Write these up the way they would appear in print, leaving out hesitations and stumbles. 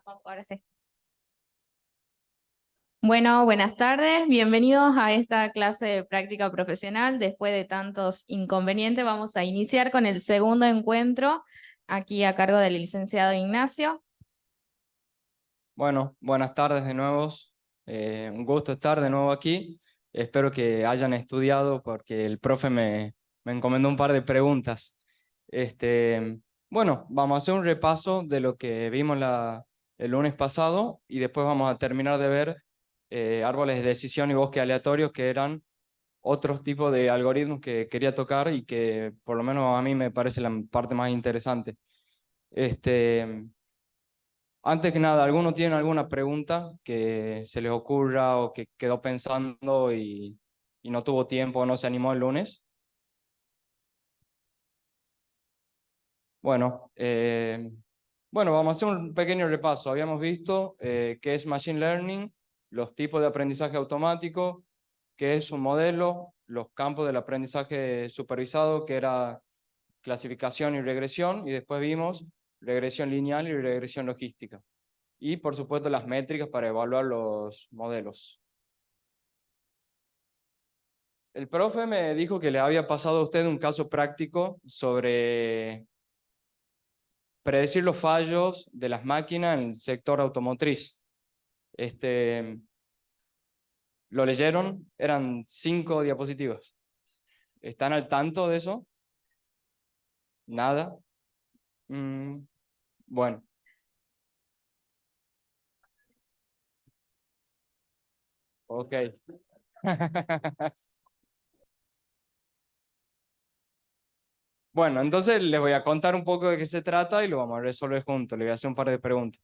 Ahora sí. Bueno, buenas tardes, bienvenidos a esta clase de práctica profesional. Después de tantos inconvenientes, vamos a iniciar con el segundo encuentro, aquí a cargo del licenciado Ignacio. Bueno, buenas tardes de nuevo. Un gusto estar de nuevo aquí. Espero que hayan estudiado porque el profe me encomendó un par de preguntas. Bueno, vamos a hacer un repaso de lo que vimos el lunes pasado y después vamos a terminar de ver árboles de decisión y bosque aleatorios, que eran otros tipos de algoritmos que quería tocar y que por lo menos a mí me parece la parte más interesante. Este, Antes que nada, ¿alguno tiene alguna pregunta que se les ocurra o que quedó pensando y no tuvo tiempo o no se animó el lunes? Bueno, bueno, vamos a hacer un pequeño repaso. Habíamos visto qué es Machine Learning, los tipos de aprendizaje automático, qué es un modelo, los campos del aprendizaje supervisado, que era clasificación y regresión, y después vimos regresión lineal y regresión logística. Y por supuesto las métricas para evaluar los modelos. El profe me dijo que le había pasado a usted un caso práctico sobre predecir los fallos de las máquinas en el sector automotriz. ¿Lo leyeron? Eran 5 diapositivas. ¿Están al tanto de eso? Nada. Bueno. Ok. Bueno, entonces les voy a contar un poco de qué se trata y lo vamos a resolver juntos. Le voy a hacer un par de preguntas.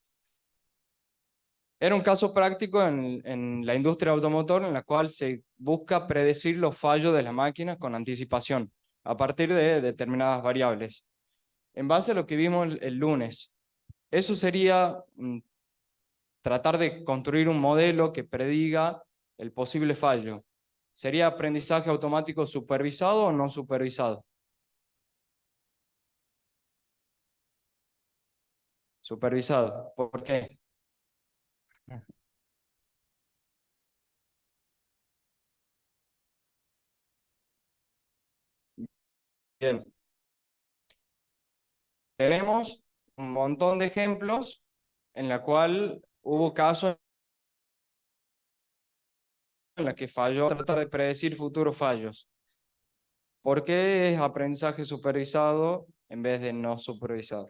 Era un caso práctico en la industria automotor en la cual se busca predecir los fallos de las máquinas con anticipación a partir de determinadas variables. En base a lo que vimos el lunes, eso sería tratar de construir un modelo que prediga el posible fallo. ¿Sería aprendizaje automático supervisado o no supervisado? Supervisado. ¿Por qué? Bien. Tenemos un montón de ejemplos en la cual hubo casos en la que falló tratar de predecir futuros fallos. ¿Por qué es aprendizaje supervisado en vez de no supervisado?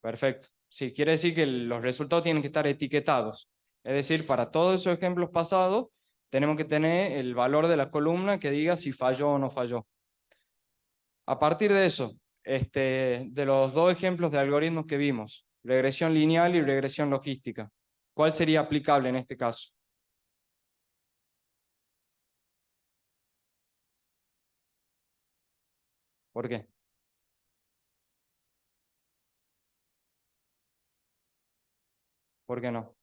Perfecto. Sí, quiere decir que los resultados tienen que estar etiquetados. Es decir, para todos esos ejemplos pasados, tenemos que tener el valor de la columna que diga si falló o no falló. A partir de eso, de los dos ejemplos de algoritmos que vimos, regresión lineal y regresión logística, ¿cuál sería aplicable en este caso? ¿Por qué? ¿Por qué no?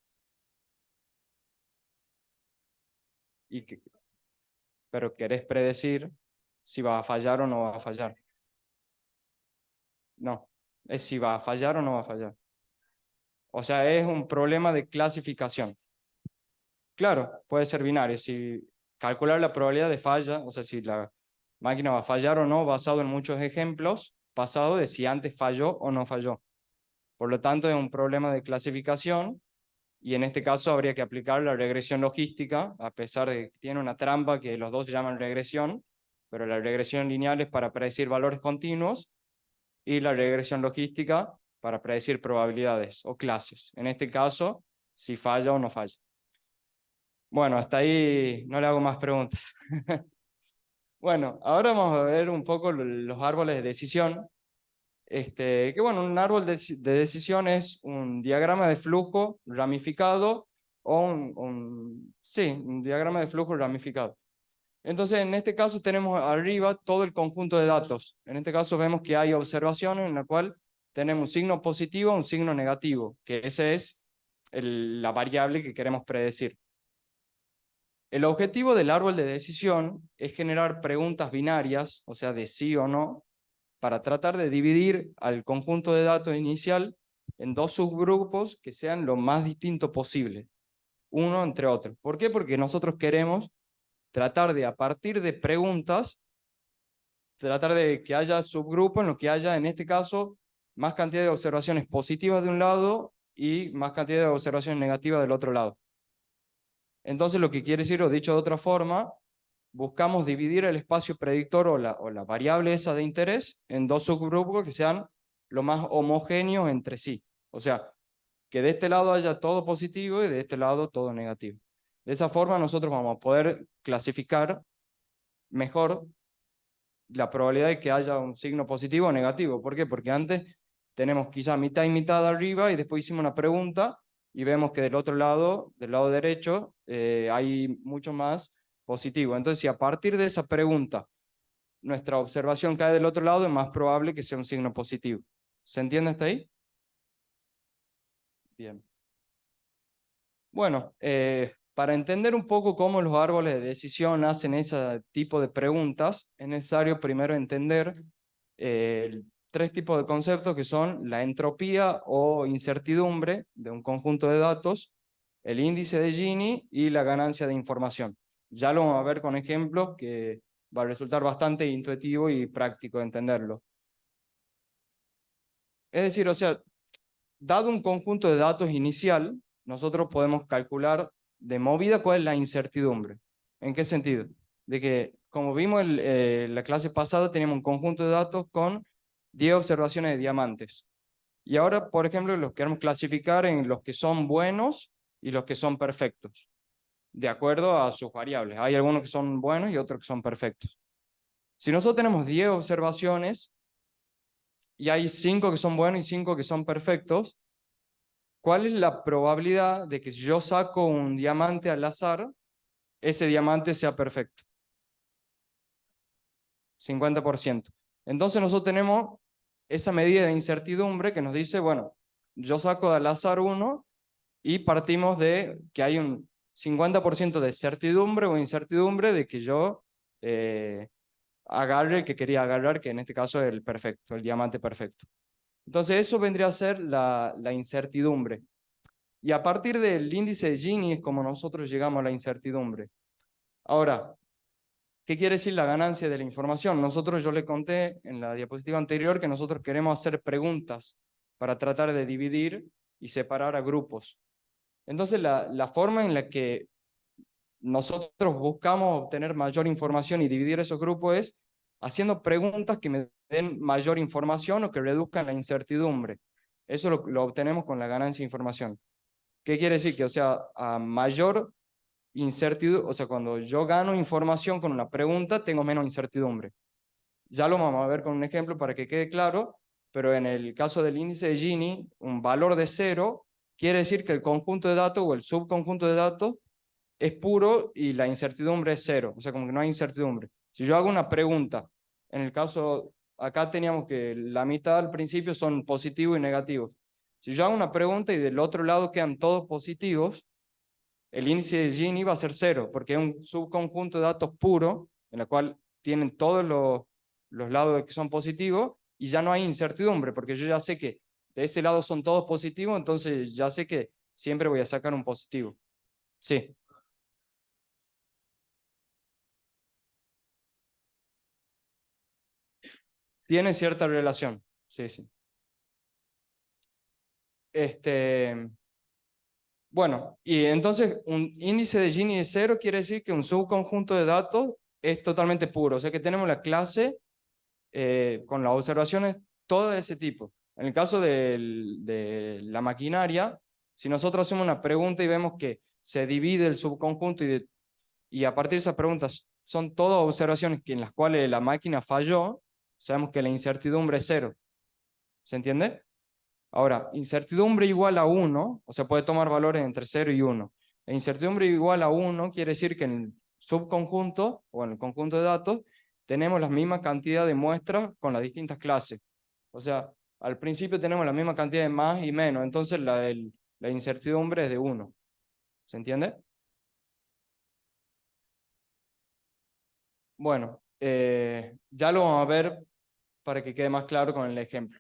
Y que- pero querés predecir si va a fallar o no va a fallar. No, es si va a fallar o no va a fallar. O sea, es un problema de clasificación. Claro, puede ser binario. Si calcular la probabilidad de falla, o sea, si la máquina va a fallar o no, basado en muchos ejemplos pasados de si antes falló o no falló. Por lo tanto, es un problema de clasificación y en este caso habría que aplicar la regresión logística, a pesar de que tiene una trampa que los dos se llaman regresión, pero la regresión lineal es para predecir valores continuos y la regresión logística para predecir probabilidades o clases. En este caso, si falla o no falla. Bueno, hasta ahí no le hago más preguntas. Bueno, ahora vamos a ver un poco los árboles de decisión. Que bueno, un árbol de decisión es un diagrama de flujo ramificado o sí, un diagrama de flujo ramificado. Entonces, en este caso tenemos arriba todo el conjunto de datos. En este caso vemos que hay observaciones en la cual tenemos un signo positivo, un signo negativo, que ese es la variable que queremos predecir. El objetivo del árbol de decisión es generar preguntas binarias, o sea, de sí o no, para tratar de dividir al conjunto de datos inicial en dos subgrupos que sean lo más distinto posible, uno entre otro. ¿Por qué? Porque nosotros queremos tratar de, a partir de preguntas, tratar de que haya subgrupos en los que haya, en este caso, más cantidad de observaciones positivas de un lado y más cantidad de observaciones negativas del otro lado. Entonces, lo que quiere decir, o dicho de otra forma, buscamos dividir el espacio predictor o la variable esa de interés en dos subgrupos que sean lo más homogéneos entre sí. O sea, que de este lado haya todo positivo y de este lado todo negativo. De esa forma nosotros vamos a poder clasificar mejor la probabilidad de que haya un signo positivo o negativo. ¿Por qué? Porque antes tenemos quizá mitad y mitad arriba y después hicimos una pregunta y vemos que del otro lado, del lado derecho, hay mucho más positivo. Entonces, si a partir de esa pregunta nuestra observación cae del otro lado, es más probable que sea un signo positivo. ¿Se entiende hasta ahí? Bien. Bueno, para entender un poco cómo los árboles de decisión hacen ese tipo de preguntas, es necesario primero entender tres tipos de conceptos que son la entropía o incertidumbre de un conjunto de datos, el índice de Gini y la ganancia de información. Ya lo vamos a ver con ejemplos que va a resultar bastante intuitivo y práctico de entenderlo. Es decir, o sea, dado un conjunto de datos inicial, nosotros podemos calcular de movida cuál es la incertidumbre. ¿En qué sentido? De que, como vimos en la clase pasada, teníamos un conjunto de datos con 10 observaciones de diamantes. Y ahora, por ejemplo, los queremos clasificar en los que son buenos y los que son perfectos, de acuerdo a sus variables. Hay algunos que son buenos y otros que son perfectos. Si nosotros tenemos 10 observaciones y hay 5 que son buenos y 5 que son perfectos, ¿cuál es la probabilidad de que si yo saco un diamante al azar, ese diamante sea perfecto? 50%. Entonces nosotros tenemos esa medida de incertidumbre que nos dice, bueno, yo saco al azar uno y partimos de que hay un 50% de certidumbre o incertidumbre de que yo agarre el que quería agarrar, que en este caso es el perfecto, el diamante perfecto. Entonces eso vendría a ser la incertidumbre. Y a partir del índice de Gini es como nosotros llegamos a la incertidumbre. Ahora, ¿qué quiere decir la ganancia de la información? Yo le conté en la diapositiva anterior que nosotros queremos hacer preguntas para tratar de dividir y separar a grupos. Entonces, la forma en la que nosotros buscamos obtener mayor información y dividir esos grupos es haciendo preguntas que me den mayor información o que reduzcan la incertidumbre. Eso lo obtenemos con la ganancia de información. ¿Qué quiere decir? Que, o sea, a mayor incertidumbre, o sea, cuando yo gano información con una pregunta, tengo menos incertidumbre. Ya lo vamos a ver con un ejemplo para que quede claro, pero en el caso del índice de Gini, un valor de 0 quiere decir que el conjunto de datos o el subconjunto de datos es puro y la incertidumbre es 0, o sea, como que no hay incertidumbre. Si yo hago una pregunta, en el caso, acá teníamos que la mitad al principio son positivos y negativos. Si yo hago una pregunta y del otro lado quedan todos positivos, el índice de Gini va a ser 0, porque es un subconjunto de datos puro, en el cual tienen todos los lados que son positivos, y ya no hay incertidumbre, porque yo ya sé que de ese lado son todos positivos, entonces ya sé que siempre voy a sacar un positivo. Sí, tiene cierta relación. Sí, sí. Este, bueno, y entonces un índice de Gini de 0 quiere decir que un subconjunto de datos es totalmente puro, o sea que tenemos la clase con las observaciones, todo de ese tipo. En el caso de la maquinaria, si nosotros hacemos una pregunta y vemos que se divide el subconjunto y a partir de esas preguntas son todas observaciones en las cuales la máquina falló, sabemos que la incertidumbre es 0. ¿Se entiende? Ahora, incertidumbre igual a 1, o sea, puede tomar valores entre 0 y 1. E incertidumbre igual a 1 quiere decir que en el subconjunto o en el conjunto de datos tenemos la misma cantidad de muestras con las distintas clases. O sea, al principio tenemos la misma cantidad de más y menos, entonces la la incertidumbre es de 1. ¿Se entiende? Bueno, ya lo vamos a ver para que quede más claro con el ejemplo.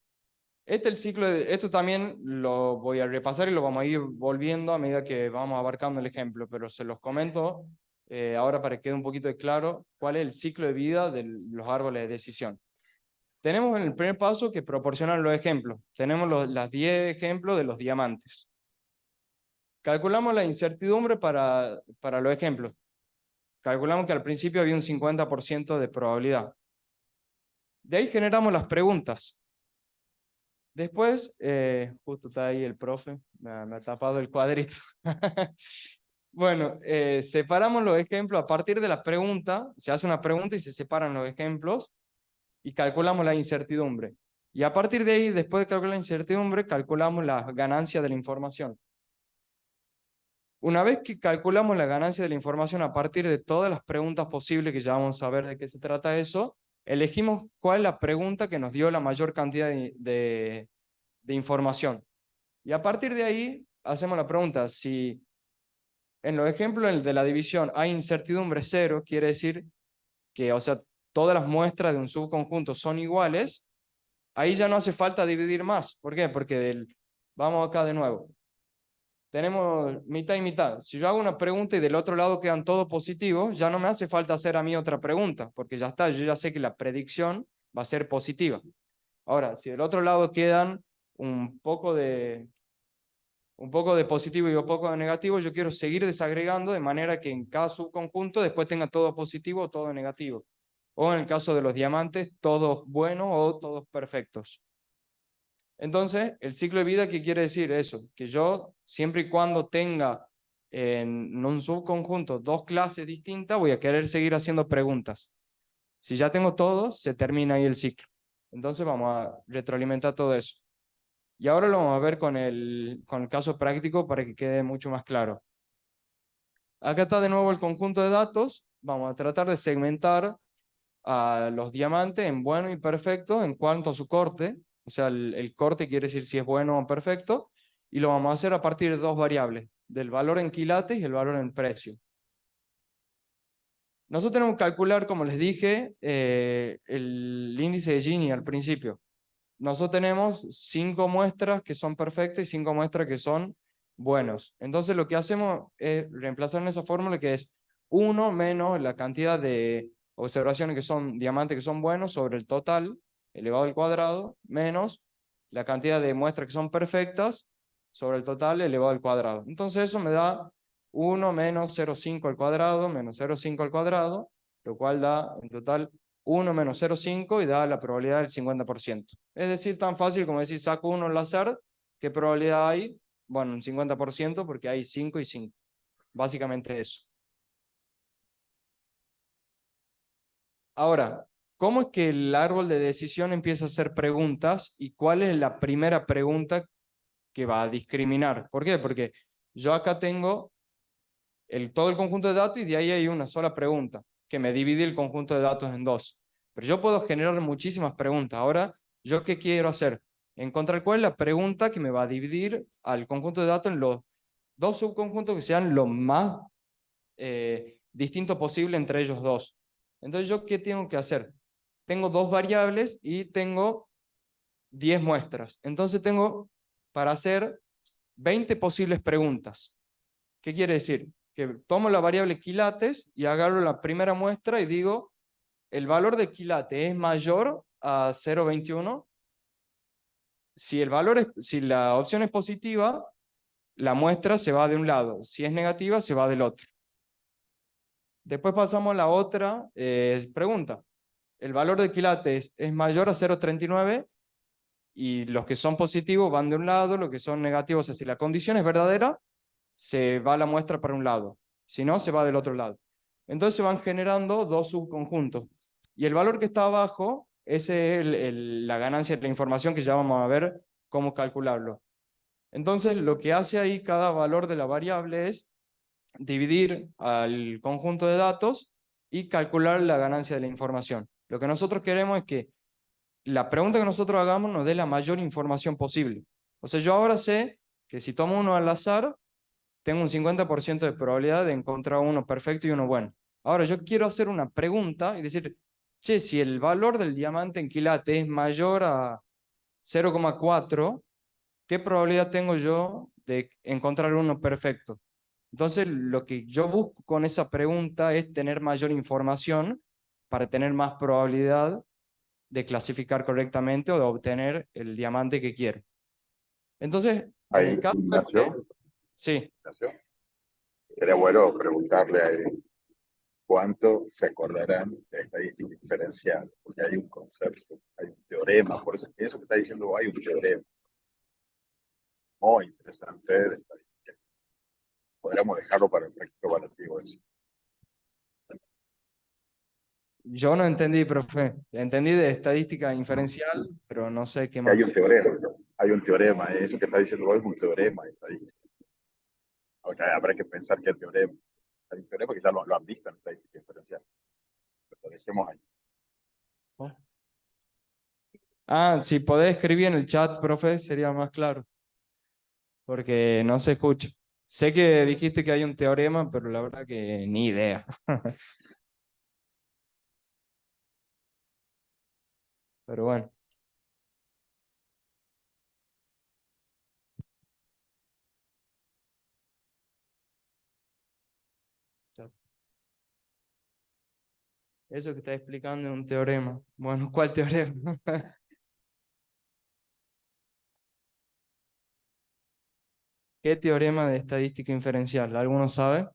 El ciclo esto también lo voy a repasar y lo vamos a ir volviendo a medida que vamos abarcando el ejemplo, pero se los comento ahora para que quede un poquito de claro cuál es el ciclo de vida de los árboles de decisión. Tenemos en el primer paso que proporcionan los ejemplos. Tenemos las 10 ejemplos de los diamantes. Calculamos la incertidumbre para los ejemplos. Calculamos que al principio había un 50% de probabilidad. De ahí generamos las preguntas. Después, justo está ahí el profe, me ha tapado el cuadrito. Bueno, separamos los ejemplos a partir de la pregunta, se hace una pregunta y se separan los ejemplos y calculamos la incertidumbre. Y a partir de ahí, después de calcular la incertidumbre, calculamos la ganancia de la información. Una vez que calculamos la ganancia de la información a partir de todas las preguntas posibles, que ya vamos a ver de qué se trata eso, elegimos cuál es la pregunta que nos dio la mayor cantidad de información. Y a partir de ahí, hacemos la pregunta, si en los ejemplos de la división hay incertidumbre 0, quiere decir que, o sea, todas las muestras de un subconjunto son iguales, ahí ya no hace falta dividir más. ¿Por qué? Porque vamos acá de nuevo. Tenemos mitad y mitad. Si yo hago una pregunta y del otro lado quedan todos positivos, ya no me hace falta hacer a mí otra pregunta, porque ya está, yo ya sé que la predicción va a ser positiva. Ahora, si del otro lado quedan un poco de positivo y un poco de negativo, yo quiero seguir desagregando de manera que en cada subconjunto después tenga todo positivo o todo negativo. O en el caso de los diamantes, todos buenos o todos perfectos. Entonces, el ciclo de vida, ¿qué quiere decir eso? Que yo, siempre y cuando tenga en un subconjunto 2 clases distintas, voy a querer seguir haciendo preguntas. Si ya tengo todo, se termina ahí el ciclo. Entonces vamos a retroalimentar todo eso. Y ahora lo vamos a ver con el caso práctico para que quede mucho más claro. Acá está de nuevo el conjunto de datos. Vamos a tratar de segmentar a los diamantes en bueno y perfecto en cuanto a su corte. O sea, el corte quiere decir si es bueno o perfecto. Y lo vamos a hacer a partir de 2 variables, del valor en quilates y el valor en precio. Nosotros tenemos que calcular, como les dije, el índice de Gini al principio. Nosotros tenemos 5 muestras que son perfectas y 5 muestras que son buenos. Entonces lo que hacemos es reemplazar en esa fórmula que es 1 menos la cantidad de observaciones que son diamantes que son buenos sobre el total elevado al cuadrado menos la cantidad de muestras que son perfectas sobre el total elevado al cuadrado. Entonces eso me da 1 menos 0,5 al cuadrado menos 0,5 al cuadrado, lo cual da en total 1 menos 0,5 y da la probabilidad del 50%. Es decir, tan fácil como decir saco 1 al azar, ¿qué probabilidad hay? Bueno, un 50% porque hay 5 y 5. Básicamente eso. Ahora, ¿cómo es que el árbol de decisión empieza a hacer preguntas y cuál es la primera pregunta que va a discriminar? ¿Por qué? Porque yo acá tengo todo el conjunto de datos y de ahí hay una sola pregunta que me divide el conjunto de datos en 2. Pero yo puedo generar muchísimas preguntas. Ahora, ¿yo qué quiero hacer? Encontrar cuál es la pregunta que me va a dividir al conjunto de datos en los 2 subconjuntos que sean lo más distinto posible entre ellos 2. Entonces, ¿yo qué tengo que hacer? Tengo 2 variables y tengo 10 muestras. Entonces tengo para hacer 20 posibles preguntas. ¿Qué quiere decir? Que tomo la variable quilates y agarro la primera muestra y digo, el valor de quilate es mayor a 0,21. Si la opción es positiva, la muestra se va de un lado. Si es negativa, se va del otro. Después pasamos a la otra pregunta. El valor de quilates es mayor a 0,39 y los que son positivos van de un lado, los que son negativos, o sea, si la condición es verdadera, se va la muestra para un lado. Si no, se va del otro lado. Entonces se van generando 2 subconjuntos. Y el valor que está abajo, ese es la ganancia de la información que ya vamos a ver cómo calcularlo. Entonces lo que hace ahí cada valor de la variable es dividir al conjunto de datos y calcular la ganancia de la información. Lo que nosotros queremos es que la pregunta que nosotros hagamos nos dé la mayor información posible. O sea, yo ahora sé que si tomo uno al azar, tengo un 50% de probabilidad de encontrar uno perfecto y uno bueno. Ahora, yo quiero hacer una pregunta y decir, che, si el valor del diamante en quilate es mayor a 0,4, ¿qué probabilidad tengo yo de encontrar uno perfecto? Entonces, lo que yo busco con esa pregunta es tener mayor información para tener más probabilidad de clasificar correctamente o de obtener el diamante que quiero. Entonces, en el Ahí, caso este, Ignacio, sí, Ignacio, sería bueno preguntarle a él cuánto se acordarán de estadística diferencial, porque hay un concepto, hay un teorema, por eso que está diciendo hay un teorema muy interesante de estadística. Podríamos dejarlo para el práctico evaluativo eso. yo no entendí, profe. Entendí de estadística inferencial, pero no sé qué Que más. hay un teorema, eso que está diciendo hoy es un teorema de estadística. O sea, habrá que pensar que el teorema, hay un teorema que ya lo han visto en estadística diferencial. Pero lo dejemos ahí. Ah, si podés escribir en el chat, profe, sería más claro, porque no se escucha. Sé que dijiste que hay un teorema, pero la verdad que ni idea. Pero bueno. Eso que está explicando es un teorema. Bueno, ¿cuál teorema? ¿Qué teorema de estadística inferencial? ¿Alguno sabe?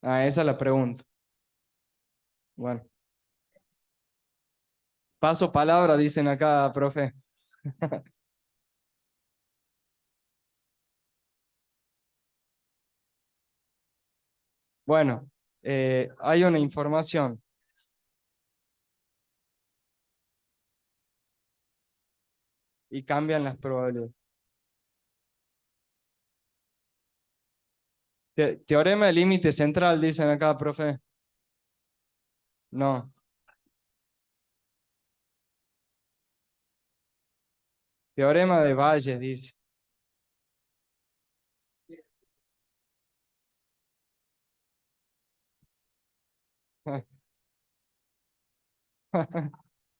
Ah, esa es la pregunta. Bueno, paso palabra, dicen acá, profe. Bueno, hay una información. Y cambian las probabilidades. Teorema de límite central, dicen acá, profe. No. Teorema de Bayes, dice.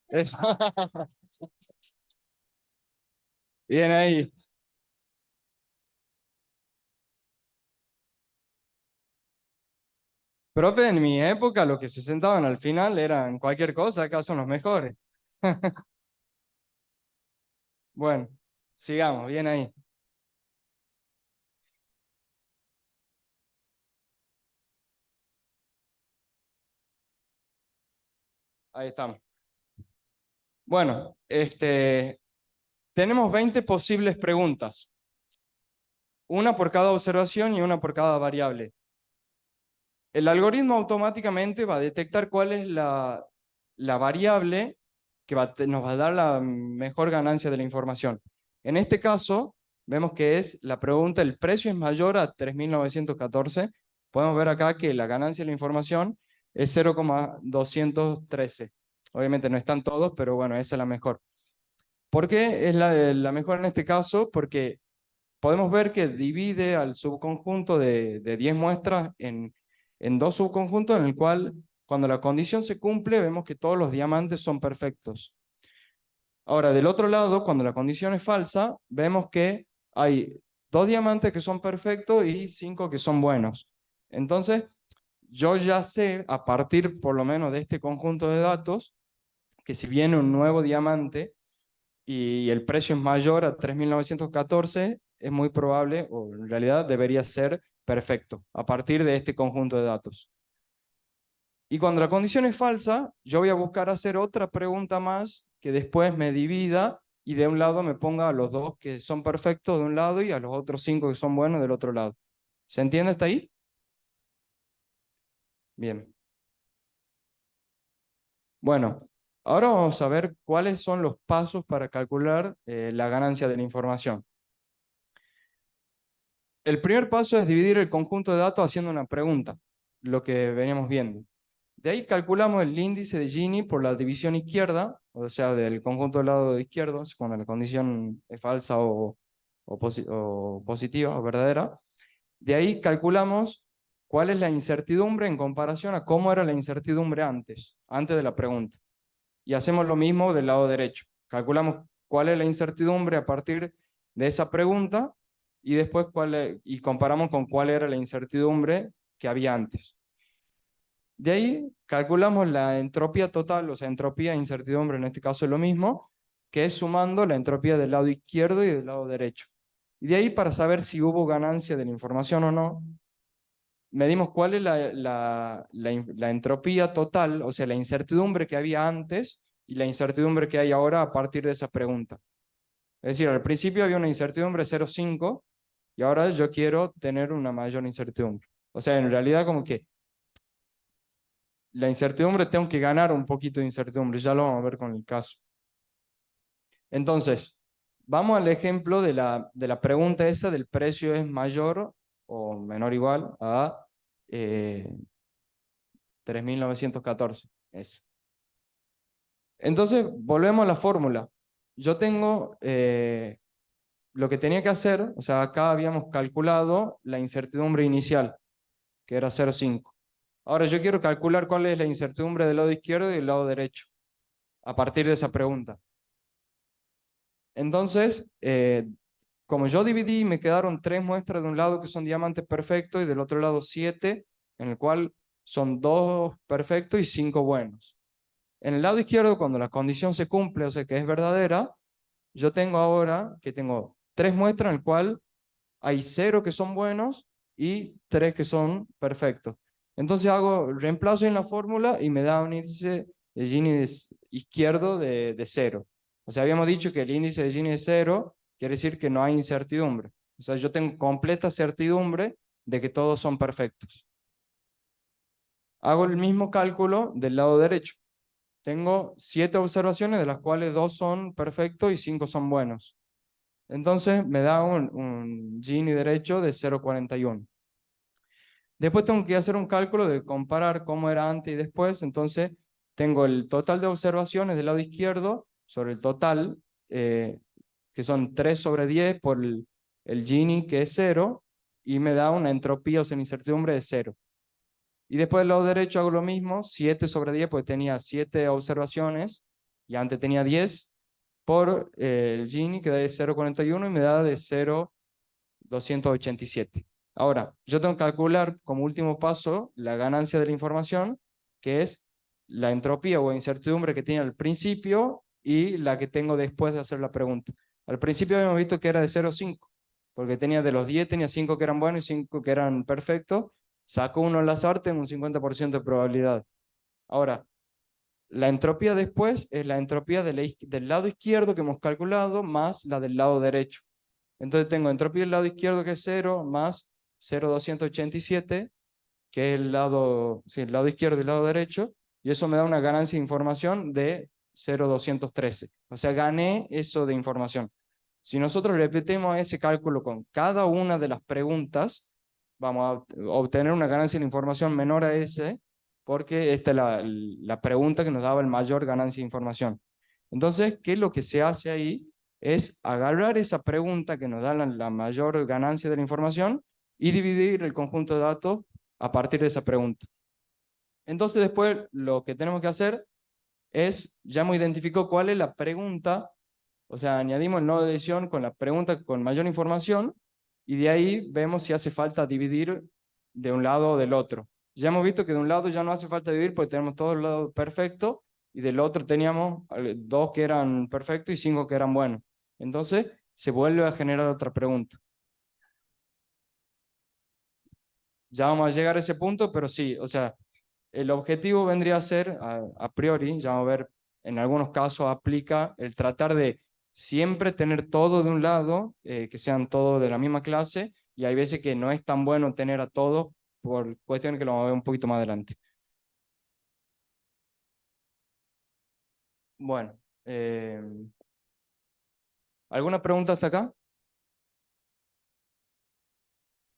Eso. Bien ahí. Profe, en mi época los que se sentaban al final eran cualquier cosa, acá son los mejores. Bueno, sigamos, bien ahí. Ahí estamos. Bueno, tenemos 20 posibles preguntas. Una por cada observación y una por cada variable. El algoritmo automáticamente va a detectar cuál es la variable que nos va a dar la mejor ganancia de la información. En este caso, vemos que es la pregunta, ¿el precio es mayor a 3.914? Podemos ver acá que la ganancia de la información es 0,213. Obviamente no están todos, pero bueno, esa es la mejor. ¿Por qué es la mejor en este caso? Porque podemos ver que divide al subconjunto de 10 muestras en dos subconjuntos en el cual cuando la condición se cumple vemos que todos los diamantes son perfectos. Ahora, del otro lado, cuando la condición es falsa, vemos que hay 2 diamantes que son perfectos y 5 que son buenos. Entonces, yo ya sé, a partir por lo menos de este conjunto de datos, que si viene un nuevo diamante y el precio es mayor a 3.914, es muy probable, o en realidad debería ser perfecto, a partir de este conjunto de datos. Y cuando la condición es falsa, yo voy a buscar hacer otra pregunta más que después me divida y de un lado me ponga a los 2 que son perfectos de un lado y a los otros 5 que son buenos del otro lado. ¿Se entiende hasta ahí? Bien. Bueno, ahora vamos a ver cuáles son los pasos para calcular la ganancia de la información. El primer paso es dividir el conjunto de datos haciendo una pregunta, lo que veníamos viendo. De ahí calculamos el índice de Gini por la división izquierda, o sea, del conjunto del lado izquierdo, cuando la condición es falsa o positiva o verdadera. De ahí calculamos cuál es la incertidumbre en comparación a cómo era la incertidumbre antes de la pregunta. Y hacemos lo mismo del lado derecho. Calculamos cuál es la incertidumbre a partir de esa pregunta y después y comparamos con cuál era la incertidumbre que había antes. De ahí calculamos la entropía total, o sea, entropía e incertidumbre en este caso es lo mismo, que es sumando la entropía del lado izquierdo y del lado derecho. Y de ahí, para saber si hubo ganancia de la información o no, medimos cuál es la entropía total, o sea, la incertidumbre que había antes y la incertidumbre que hay ahora a partir de esa pregunta. Es decir, al principio había una incertidumbre 0,5 y ahora yo quiero tener una mayor incertidumbre. O sea, en realidad como que la incertidumbre tengo que ganar un poquito de incertidumbre, ya lo vamos a ver con el caso. Entonces, vamos al ejemplo de la pregunta esa del precio es mayor o menor o igual a 3.914. Eso. Entonces, volvemos a la fórmula. Yo tengo lo que tenía que hacer, o sea, acá habíamos calculado la incertidumbre inicial, que era 0,5. Ahora yo quiero calcular cuál es la incertidumbre del lado izquierdo y del lado derecho, a partir de esa pregunta. Entonces, como yo dividí, me quedaron 3 muestras de un lado que son diamantes perfectos y del otro lado 7, en el cual son 2 perfectos y 5 buenos. En el lado izquierdo, cuando la condición se cumple, o sea que es verdadera, yo tengo ahora que tengo 3 muestras en el cual hay 0 que son buenos y 3 que son perfectos. Entonces hago reemplazo en la fórmula y me da un índice de Gini izquierdo de 0. O sea, habíamos dicho que el índice de Gini es 0, quiere decir que no hay incertidumbre. O sea, yo tengo completa certidumbre de que todos son perfectos. Hago el mismo cálculo del lado derecho. Tengo 7 observaciones, de las cuales 2 son perfectos y 5 son buenos. Entonces me da un Gini derecho de 0,41. Después tengo que hacer un cálculo de comparar cómo era antes y después. Entonces tengo el total de observaciones del lado izquierdo sobre el total, que son 3 sobre 10 por el Gini, que es 0, y me da una entropía, o sea, incertidumbre de 0. Y después del lado derecho hago lo mismo, 7 sobre 10, porque tenía 7 observaciones, y antes tenía 10, por el Gini, que da de 0,41 y me da de 0,287. Ahora, yo tengo que calcular como último paso la ganancia de la información, que es la entropía o incertidumbre que tiene al principio y la que tengo después de hacer la pregunta. Al principio habíamos visto que era de 0,5, porque tenía de los 10, tenía 5 que eran buenos y 5 que eran perfectos. Saco uno al azar, tengo un 50% de probabilidad. Ahora, la entropía después es la entropía del lado izquierdo que hemos calculado más la del lado derecho. Entonces tengo entropía del lado izquierdo, que es 0, más 0,287, que es el lado izquierdo y el lado derecho, y eso me da una ganancia de información de 0,213. O sea, gané eso de información. Si nosotros repetimos ese cálculo con cada una de las preguntas, vamos a obtener una ganancia de información menor a ese, porque esta es la pregunta que nos daba el mayor ganancia de información. Entonces, ¿qué es lo que se hace ahí? Es agarrar esa pregunta que nos da la mayor ganancia de la información y dividir el conjunto de datos a partir de esa pregunta. Entonces, después lo que tenemos que hacer es, ya hemos identificado cuál es la pregunta, o sea, añadimos el nodo de decisión con la pregunta con mayor información y de ahí vemos si hace falta dividir de un lado o del otro. Ya hemos visto que de un lado ya no hace falta dividir porque tenemos todos los lados perfectos y del otro teníamos 2 que eran perfectos y 5 que eran buenos. Entonces se vuelve a generar otra pregunta. Ya vamos a llegar a ese punto, pero sí, o sea, el objetivo vendría a ser, a priori, ya vamos a ver, en algunos casos aplica el tratar de siempre tener todo de un lado, que sean todos de la misma clase, y hay veces que no es tan bueno tener a todos por cuestiones que lo vamos a ver un poquito más adelante. Bueno, ¿alguna pregunta hasta acá?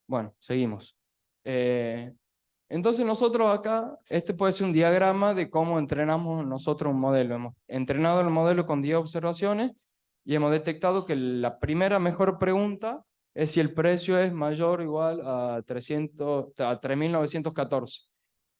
Bueno, seguimos. Entonces nosotros acá, este puede ser un diagrama de cómo entrenamos nosotros un modelo. Hemos entrenado el modelo con 10 observaciones y hemos detectado que la primera mejor pregunta es si el precio es mayor o igual a 3.914.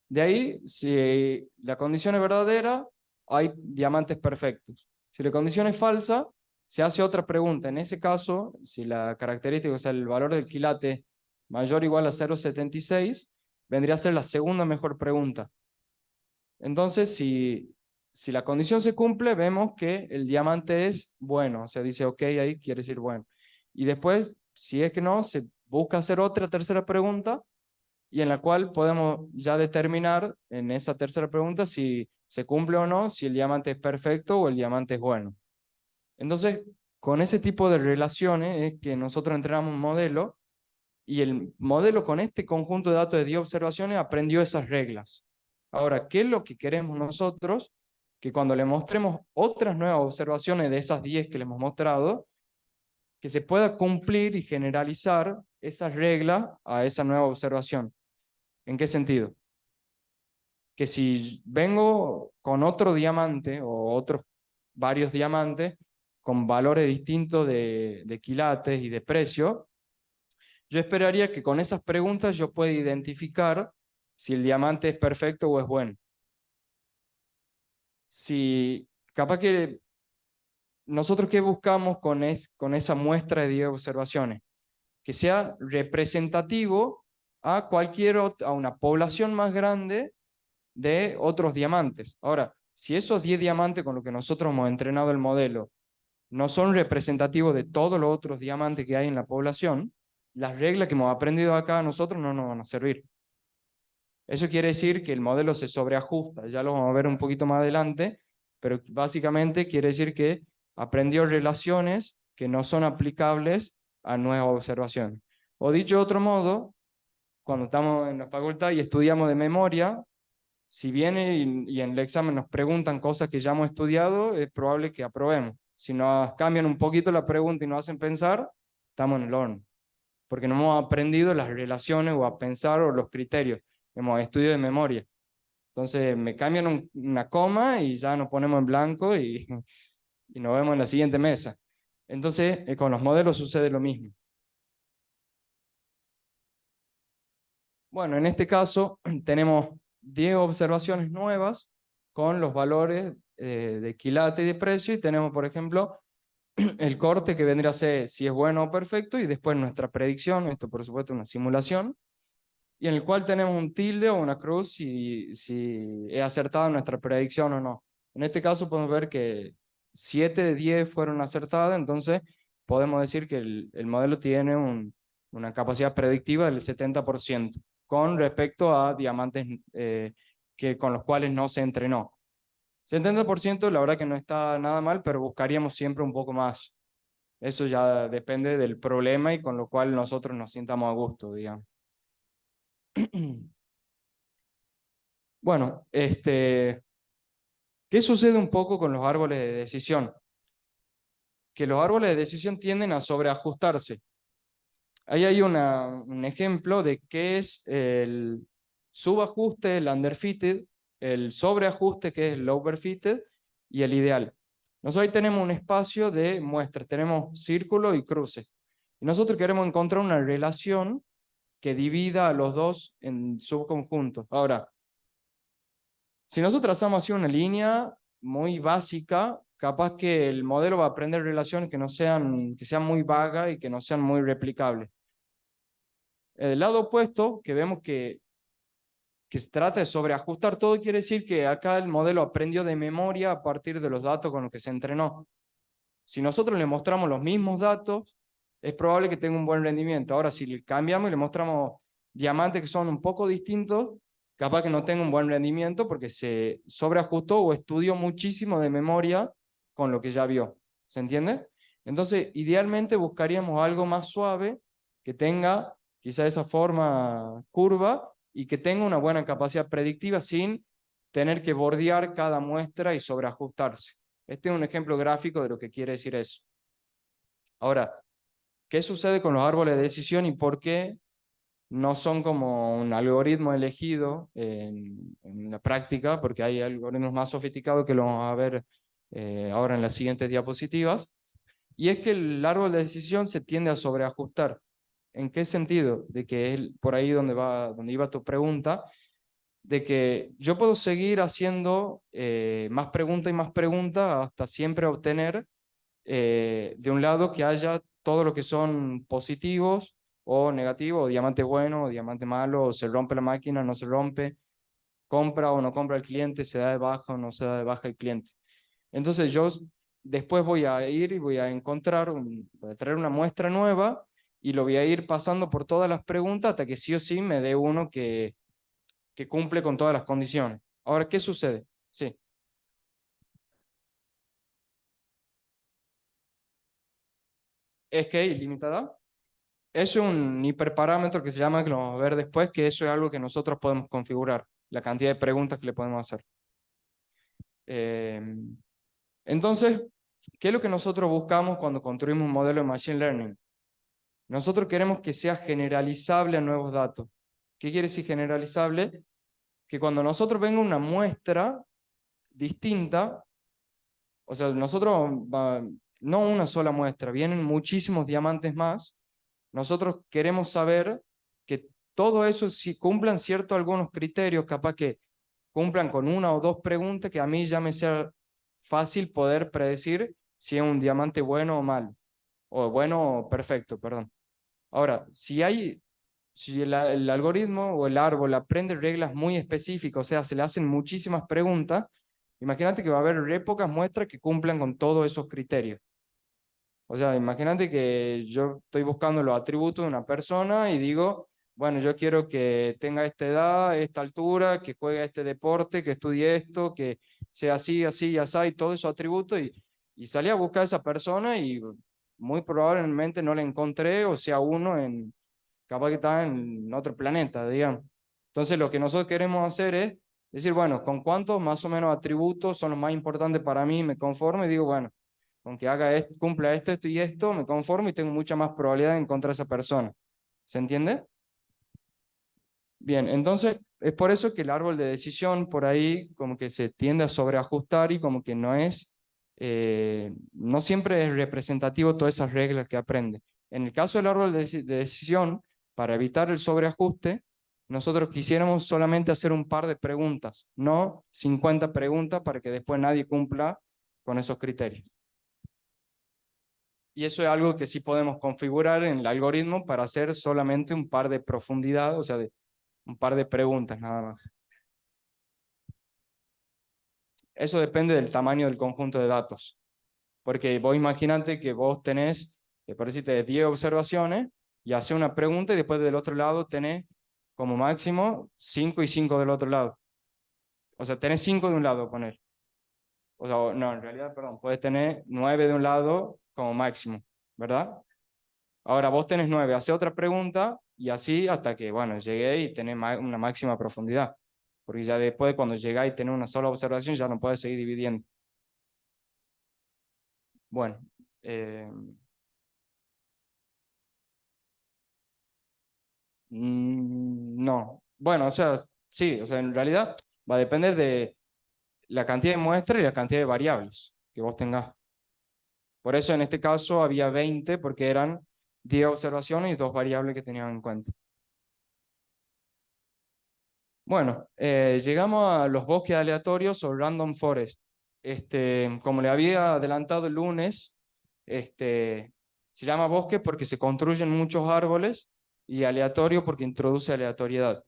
De ahí, si la condición es verdadera, hay diamantes perfectos. Si la condición es falsa, se hace otra pregunta. En ese caso, si la característica, o sea, el valor del quilate mayor o igual a 0,76, vendría a ser la segunda mejor pregunta. Entonces, si la condición se cumple, vemos que el diamante es bueno. O sea, dice ok, ahí quiere decir bueno. Y después, si es que no, se busca hacer otra tercera pregunta y en la cual podemos ya determinar en esa tercera pregunta si se cumple o no, si el diamante es perfecto o el diamante es bueno. Entonces, con ese tipo de relaciones es que nosotros entrenamos un modelo y el modelo con este conjunto de datos de 10 observaciones aprendió esas reglas. Ahora, ¿qué es lo que queremos nosotros? Que cuando le mostremos otras nuevas observaciones de esas 10 que le hemos mostrado, que se pueda cumplir y generalizar esas reglas a esa nueva observación. ¿En qué sentido? Que si vengo con otro diamante o otros varios diamantes con valores distintos de quilates y de precio, yo esperaría que con esas preguntas yo pueda identificar si el diamante es perfecto o es bueno. Si capaz que nosotros qué buscamos con esa muestra de 10 observaciones, que sea representativo a a una población más grande de otros diamantes. Ahora, si esos 10 diamantes con los que nosotros hemos entrenado el modelo no son representativos de todos los otros diamantes que hay en la población, las reglas que hemos aprendido acá a nosotros no nos van a servir. Eso quiere decir que el modelo se sobreajusta, ya lo vamos a ver un poquito más adelante, pero básicamente quiere decir que aprendió relaciones que no son aplicables a nuevas observaciones. O dicho de otro modo, cuando estamos en la facultad y estudiamos de memoria, si viene y en el examen nos preguntan cosas que ya hemos estudiado, es probable que aprobemos. Si nos cambian un poquito la pregunta y nos hacen pensar, estamos en el horno, porque no hemos aprendido las relaciones o a pensar o los criterios. Hemos estudiado de memoria. Entonces me cambian una coma y ya nos ponemos en blanco y nos vemos en la siguiente mesa. Entonces con los modelos sucede lo mismo. Bueno, en este caso tenemos 10 observaciones nuevas con los valores de quilate y de precio y tenemos, por ejemplo, el corte que vendría a ser si es bueno o perfecto y después nuestra predicción, esto por supuesto es una simulación, y en el cual tenemos un tilde o una cruz si es acertada nuestra predicción o no. En este caso podemos ver que 7 de 10 fueron acertadas, entonces podemos decir que el modelo tiene una capacidad predictiva del 70% con respecto a diamantes con los cuales no se entrenó. 70% la verdad que no está nada mal, pero buscaríamos siempre un poco más. Eso ya depende del problema y con lo cual nosotros nos sintamos a gusto, digamos. Bueno, ¿qué sucede un poco con los árboles de decisión? Que los árboles de decisión tienden a sobreajustarse. Ahí hay un ejemplo de qué es el subajuste, el underfitted, el sobreajuste, que es el overfitted, y el ideal. Nosotros ahí tenemos un espacio de muestras, tenemos círculo y cruces. Y nosotros queremos encontrar una relación que divida a los dos en subconjuntos. Ahora, si nosotros trazamos así una línea muy básica, capaz que el modelo va a aprender relaciones que sean muy vagas y que no sean muy replicables. El lado opuesto, que vemos que se trata de sobreajustar todo, quiere decir que acá el modelo aprendió de memoria a partir de los datos con los que se entrenó. Si nosotros le mostramos los mismos datos, es probable que tenga un buen rendimiento. Ahora, si le cambiamos y le mostramos diamantes que son un poco distintos, capaz que no tenga un buen rendimiento porque se sobreajustó o estudió muchísimo de memoria con lo que ya vio. ¿Se entiende? Entonces, idealmente buscaríamos algo más suave, que tenga quizá esa forma curva y que tenga una buena capacidad predictiva sin tener que bordear cada muestra y sobreajustarse. Este es un ejemplo gráfico de lo que quiere decir eso. Ahora, ¿qué sucede con los árboles de decisión y por qué no son como un algoritmo elegido en la práctica, porque hay algoritmos más sofisticados que lo vamos a ver ahora en las siguientes diapositivas. Y es que el árbol de decisión se tiende a sobreajustar. ¿En qué sentido? De que es por ahí donde iba tu pregunta, de que yo puedo seguir haciendo más preguntas y más preguntas hasta siempre obtener de un lado que haya todo lo que son positivos o negativos, o diamante bueno o diamante malo, o se rompe la máquina, no se rompe, compra o no compra el cliente, se da de baja o no se da de baja el cliente. Entonces yo después voy a ir y voy a encontrar, voy a traer una muestra nueva y lo voy a ir pasando por todas las preguntas hasta que sí o sí me dé uno que cumple con todas las condiciones. Ahora, ¿qué sucede? Sí. Es que es ilimitada. Eso es un hiperparámetro que se llama, que lo vamos a ver después, que eso es algo que nosotros podemos configurar, la cantidad de preguntas que le podemos hacer. Eh, entonces, ¿qué es lo que nosotros buscamos cuando construimos un modelo de Machine Learning? Nosotros queremos que sea generalizable a nuevos datos. ¿Qué quiere decir generalizable? Que cuando nosotros venga una muestra distinta, o sea, no una sola muestra, vienen muchísimos diamantes más, nosotros queremos saber que todo eso si cumplan ciertos algunos criterios, capaz que cumplan con una o dos preguntas que a mí ya me sea fácil poder predecir si es un diamante bueno o malo, o bueno o perfecto, perdón. Ahora, si el algoritmo o el árbol aprende reglas muy específicas, o sea, se le hacen muchísimas preguntas, imagínate que va a haber re pocas muestras que cumplan con todos esos criterios. O sea, imagínate que yo estoy buscando los atributos de una persona y digo, bueno, yo quiero que tenga esta edad, esta altura, que juegue este deporte, que estudie esto, que sea así, así y así, y todos esos atributos, y salí a buscar a esa persona y muy probablemente no la encontré, o sea, capaz que está en otro planeta, digamos. Entonces, lo que nosotros queremos hacer es decir, bueno, ¿con cuántos más o menos atributos son los más importantes para mí? Me conformo y digo, bueno, con que haga esto, cumpla esto, esto y esto, me conformo y tengo mucha más probabilidad de encontrar a esa persona. ¿Se entiende? Bien, entonces es por eso que el árbol de decisión por ahí como que se tiende a sobreajustar y como que no siempre es representativo todas esas reglas que aprende. En el caso del árbol de decisión, para evitar el sobreajuste, nosotros quisiéramos solamente hacer un par de preguntas, no 50 preguntas para que después nadie cumpla con esos criterios. Y eso es algo que sí podemos configurar en el algoritmo para hacer solamente un par de profundidad, o sea, un par de preguntas nada más. Eso depende del tamaño del conjunto de datos. Porque vos imaginate que vos tenés, por decirte, 10 observaciones y haces una pregunta y después del otro lado tenés como máximo 5 y 5 del otro lado. O sea, tenés 5 de un lado, poner. O sea, no, en realidad, perdón, puedes tener 9 de un lado como máximo, ¿verdad? Ahora vos tenés 9, hace otra pregunta y así hasta que, bueno, llegué y tenés una máxima profundidad. Porque ya después, cuando llegáis y tenés una sola observación, ya no puedes seguir dividiendo. Bueno, no. Bueno, o sea, sí, o sea, en realidad va a depender de la cantidad de muestras y la cantidad de variables que vos tengas. Por eso en este caso había 20 porque eran 10 observaciones y 2 variables que tenían en cuenta. Bueno, llegamos a los bosques aleatorios o random forest. Como le había adelantado el lunes, se llama bosque porque se construyen muchos árboles y aleatorio porque introduce aleatoriedad.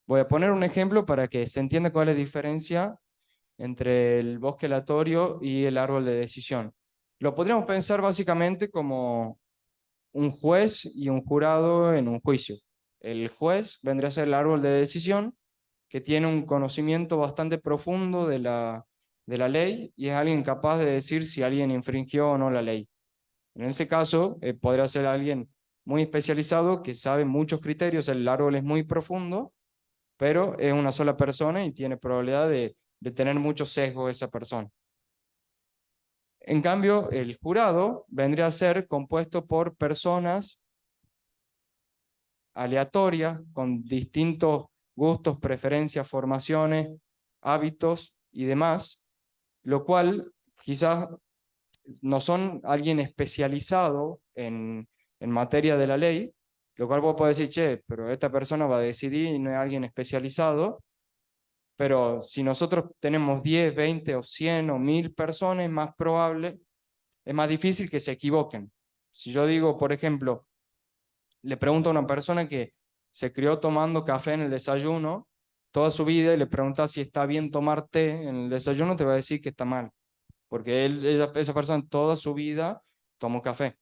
Voy a poner un ejemplo para que se entienda cuál es la diferencia entre el bosque aleatorio y el árbol de decisión. Lo podríamos pensar básicamente como un juez y un jurado en un juicio. El juez vendría a ser el árbol de decisión que tiene un conocimiento bastante profundo de la ley y es alguien capaz de decir si alguien infringió o no la ley. En ese caso, podría ser alguien muy especializado que sabe muchos criterios, el árbol es muy profundo, pero es una sola persona y tiene probabilidad de tener mucho sesgo esa persona. En cambio, el jurado vendría a ser compuesto por personas aleatorias, con distintos gustos, preferencias, formaciones, hábitos y demás, lo cual quizás no son alguien especializado en materia de la ley, lo cual vos podés decir, che, pero esta persona va a decidir y no es alguien especializado, pero si nosotros tenemos 10, 20 o 100 o 1000 personas, es más probable, es más difícil que se equivoquen. Si yo digo, por ejemplo, le pregunto a una persona que se crió tomando café en el desayuno toda su vida y le pregunta si está bien tomar té en el desayuno, te va a decir que está mal, porque esa persona toda su vida tomó café.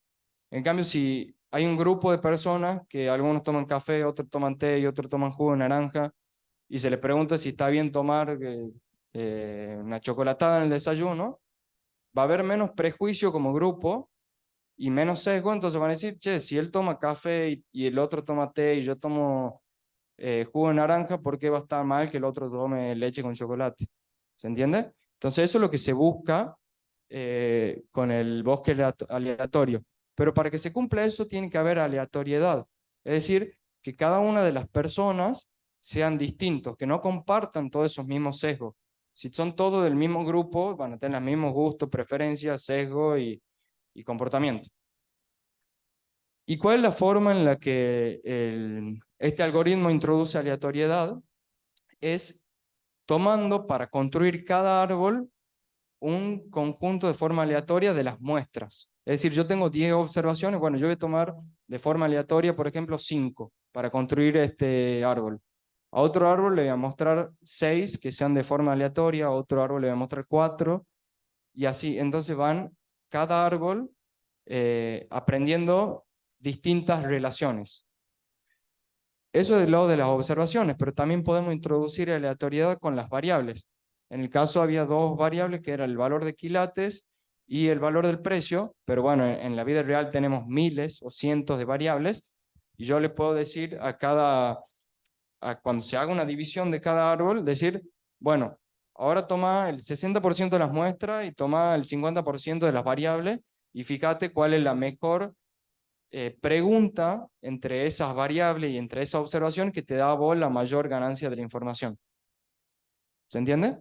En cambio, si hay un grupo de personas que algunos toman café, otros toman té y otros toman jugo de naranja, y se le pregunta si está bien tomar una chocolatada en el desayuno, va a haber menos prejuicio como grupo y menos sesgo, entonces van a decir, che, si él toma café y el otro toma té y yo tomo jugo de naranja, ¿por qué va a estar mal que el otro tome leche con chocolate? ¿Se entiende? Entonces eso es lo que se busca con el bosque aleatorio. Pero para que se cumpla eso tiene que haber aleatoriedad. Es decir, que cada una de las personas sean distintos, que no compartan todos esos mismos sesgos. Si son todos del mismo grupo, van a tener los mismos gustos, preferencias, sesgo y comportamiento. ¿Y cuál es la forma en la que este algoritmo introduce aleatoriedad? Es tomando para construir cada árbol un conjunto de forma aleatoria de las muestras. Es decir, yo tengo 10 observaciones, bueno, yo voy a tomar de forma aleatoria, por ejemplo, 5 para construir este árbol. A otro árbol le voy a mostrar 6 que sean de forma aleatoria, a otro árbol le voy a mostrar 4, y así. Entonces van cada árbol aprendiendo distintas relaciones. Eso es del lado de las observaciones, pero también podemos introducir aleatoriedad con las variables. En el caso había dos variables que eran el valor de quilates y el valor del precio, pero bueno, en la vida real tenemos miles o cientos de variables y yo le puedo decir cuando se haga una división de cada árbol, decir, bueno, ahora toma el 60% de las muestras y toma el 50% de las variables y fíjate cuál es la mejor pregunta entre esas variables y entre esa observación que te da a vos la mayor ganancia de la información. ¿Se entiende?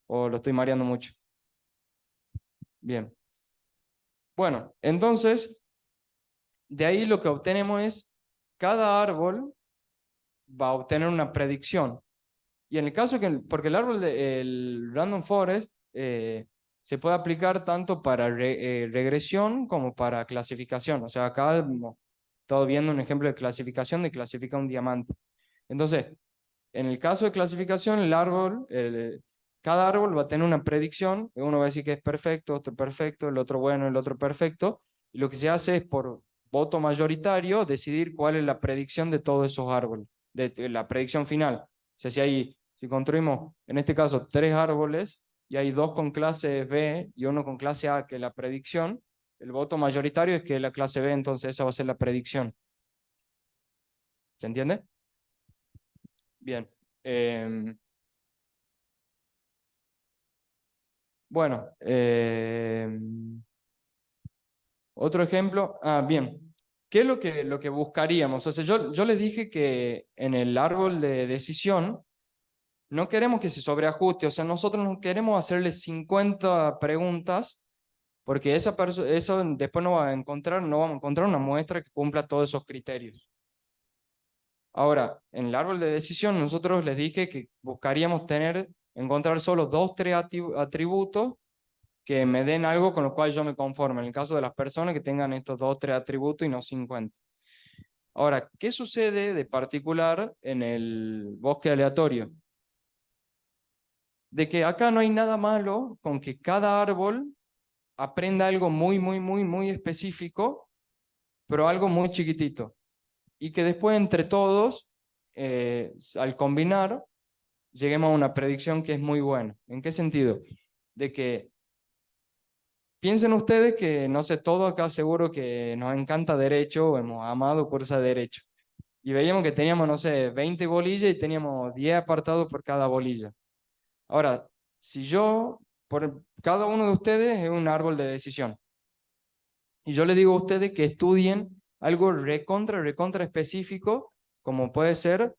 ¿O lo estoy mareando mucho? Bien. Bueno, entonces, de ahí lo que obtenemos es, cada árbol va a obtener una predicción. Y en el caso porque el árbol del Random Forest se puede aplicar tanto para regresión como para clasificación. O sea, acá estamos viendo un ejemplo de clasificación de clasificar un diamante. Entonces, en el caso de clasificación, cada árbol va a tener una predicción. Uno va a decir que es perfecto, otro perfecto, el otro bueno, el otro perfecto. Y lo que se hace es por voto mayoritario decidir cuál es la predicción de todos esos árboles, de la predicción final. O sea, si construimos, en este caso, 3 árboles y hay 2 con clase B y uno con clase A, que es la predicción, el voto mayoritario es que la clase B, entonces esa va a ser la predicción. ¿Se entiende? Bien. Bueno, otro ejemplo. Bien. ¿Qué es lo que buscaríamos? O sea, yo les dije que en el árbol de decisión no queremos que se sobreajuste. O sea, nosotros no queremos hacerle 50 preguntas porque eso después no vamos a encontrar una muestra que cumpla todos esos criterios. Ahora, en el árbol de decisión nosotros les dije que buscaríamos encontrar solo 2, 3 atributos que me den algo con lo cual yo me conforme. En el caso de las personas que tengan estos 2, 3 atributos y no 50. Ahora, ¿qué sucede de particular en el bosque aleatorio? De que acá no hay nada malo con que cada árbol aprenda algo muy, muy, muy, muy específico, pero algo muy chiquitito. Y que después entre todos, al combinar, lleguemos a una predicción que es muy buena. ¿En qué sentido? De que piensen ustedes que, no sé, todo acá seguro que nos encanta derecho, o hemos amado curso de derecho. Y veíamos que teníamos, no sé, 20 bolillas y teníamos 10 apartados por cada bolilla. Ahora, si cada uno de ustedes es un árbol de decisión. Y yo les digo a ustedes que estudien algo recontra específico como puede ser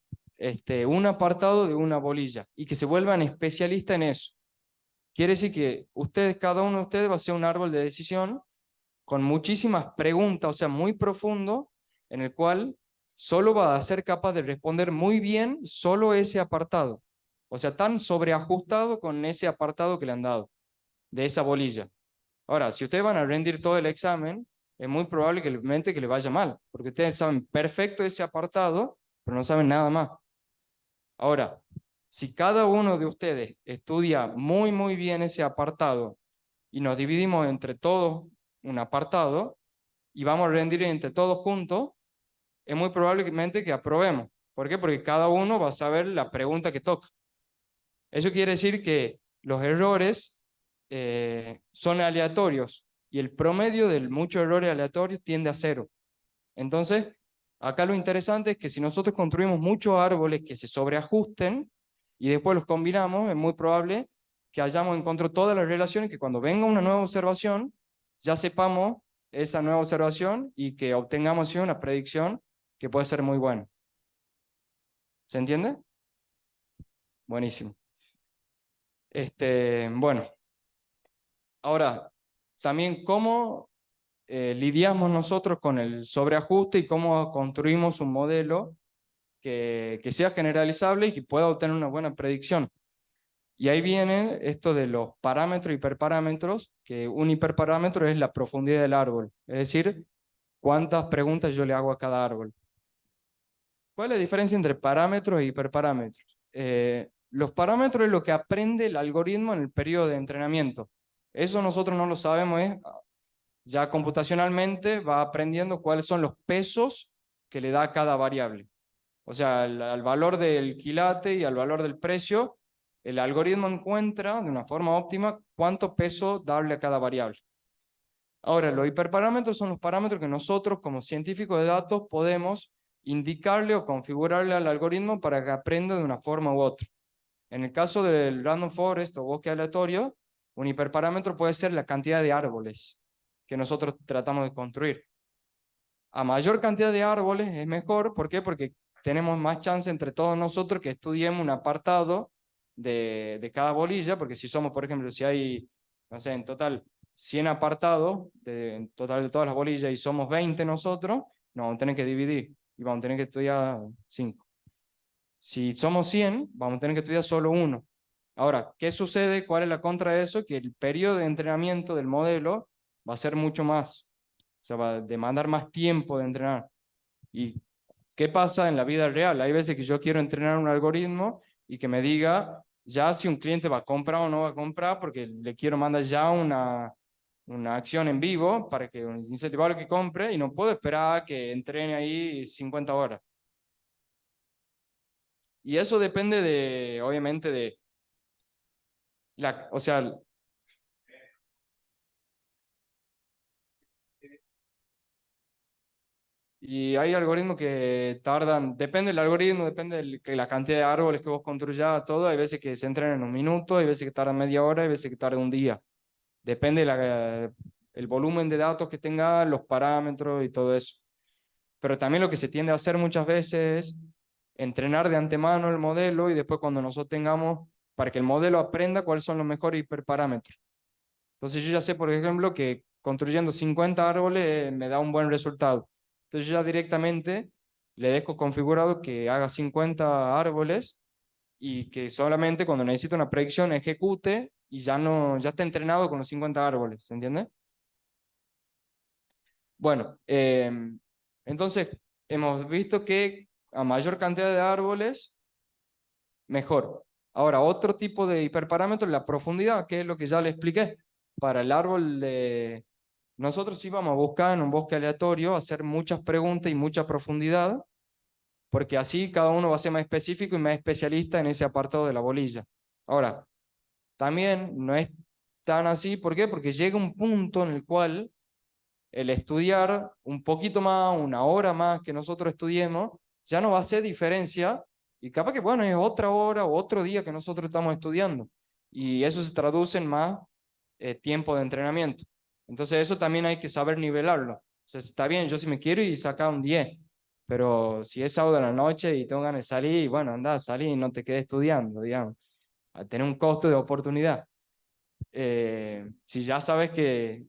un apartado de una bolilla y que se vuelvan especialistas en eso. Quiere decir que ustedes, cada uno de ustedes va a ser un árbol de decisión con muchísimas preguntas, o sea, muy profundo, en el cual solo va a ser capaz de responder muy bien solo ese apartado. O sea, tan sobreajustado con ese apartado que le han dado, de esa bolilla. Ahora, si ustedes van a rendir todo el examen, es muy probable que que le vaya mal, porque ustedes saben perfecto ese apartado, pero no saben nada más. Ahora, si cada uno de ustedes estudia muy, muy bien ese apartado y nos dividimos entre todos un apartado y vamos a rendir entre todos juntos, es muy probablemente que aprobemos. ¿Por qué? Porque cada uno va a saber la pregunta que toca. Eso quiere decir que los errores son aleatorios y el promedio de muchos errores aleatorios tiende a 0. Entonces, acá lo interesante es que si nosotros construimos muchos árboles que se sobreajusten y después los combinamos, es muy probable que hayamos encontrado todas las relaciones, que cuando venga una nueva observación, ya sepamos esa nueva observación y que obtengamos así una predicción que puede ser muy buena. ¿Se entiende? Buenísimo. Bueno, ahora, también cómo lidiamos nosotros con el sobreajuste y cómo construimos un modelo que sea generalizable y que pueda obtener una buena predicción. Y ahí viene esto de los parámetros y hiperparámetros, que un hiperparámetro es la profundidad del árbol, es decir, cuántas preguntas yo le hago a cada árbol. ¿Cuál es la diferencia entre parámetros e hiperparámetros? Los parámetros es lo que aprende el algoritmo en el periodo de entrenamiento. Eso nosotros no lo sabemos, ya computacionalmente va aprendiendo cuáles son los pesos que le da a cada variable. O sea, al valor del quilate y al valor del precio, el algoritmo encuentra de una forma óptima cuánto peso darle a cada variable. Ahora, los hiperparámetros son los parámetros que nosotros, como científicos de datos, podemos indicarle o configurarle al algoritmo para que aprenda de una forma u otra. En el caso del random forest o bosque aleatorio, un hiperparámetro puede ser la cantidad de árboles que nosotros tratamos de construir. A mayor cantidad de árboles es mejor. ¿Por qué? Porque tenemos más chance entre todos nosotros que estudiemos un apartado de cada bolilla, porque si somos, por ejemplo, si hay, no sé, en total 100 apartados, en total de todas las bolillas, y somos 20 nosotros, nos vamos a tener que dividir y vamos a tener que estudiar 5. Si somos 100, vamos a tener que estudiar solo 1. Ahora, ¿qué sucede? ¿Cuál es la contra de eso? Que el periodo de entrenamiento del modelo va a ser mucho más. O sea, va a demandar más tiempo de entrenar. ¿Y qué pasa en la vida real? Hay veces que yo quiero entrenar un algoritmo y que me diga ya si un cliente va a comprar o no va a comprar, porque le quiero mandar ya una acción en vivo para que incentivarlo que compre, y no puedo esperar que entrene ahí 50 horas. Y eso depende de, obviamente, de o sea, y hay algoritmos que tardan, depende del algoritmo, depende de la cantidad de árboles que vos construyas, todo. Hay veces que se entrenan en un minuto, hay veces que tardan media hora, hay veces que tardan un día. Depende el volumen de datos que tenga, los parámetros y todo eso. Pero también lo que se tiende a hacer muchas veces es entrenar de antemano el modelo y después cuando nosotros tengamos, para que el modelo aprenda cuáles son los mejores hiperparámetros. Entonces yo ya sé, por ejemplo, que construyendo 50 árboles me da un buen resultado. Entonces yo ya directamente le dejo configurado que haga 50 árboles y que solamente cuando necesite una predicción ejecute y ya está entrenado con los 50 árboles, ¿se entiende? Bueno, entonces hemos visto que a mayor cantidad de árboles, mejor. Ahora, otro tipo de hiperparámetro es la profundidad, que es lo que ya le expliqué. Para el árbol nosotros íbamos a buscar en un bosque aleatorio hacer muchas preguntas y mucha profundidad, porque así cada uno va a ser más específico y más especialista en ese apartado de la bolilla. Ahora, también no es tan así. ¿Por qué? Porque llega un punto en el cual el estudiar un poquito más, una hora más que nosotros estudiemos, ya no va a hacer diferencia, y capaz que, bueno, es otra hora o otro día que nosotros estamos estudiando, y eso se traduce en más tiempo de entrenamiento. Entonces eso también hay que saber nivelarlo. O sea, está bien, yo si me quiero y sacar un 10, Pero si es sábado de la noche y tengo ganas de salir, bueno, anda a salir y no te quedes estudiando, digamos, a tener un costo de oportunidad. Si ya sabes que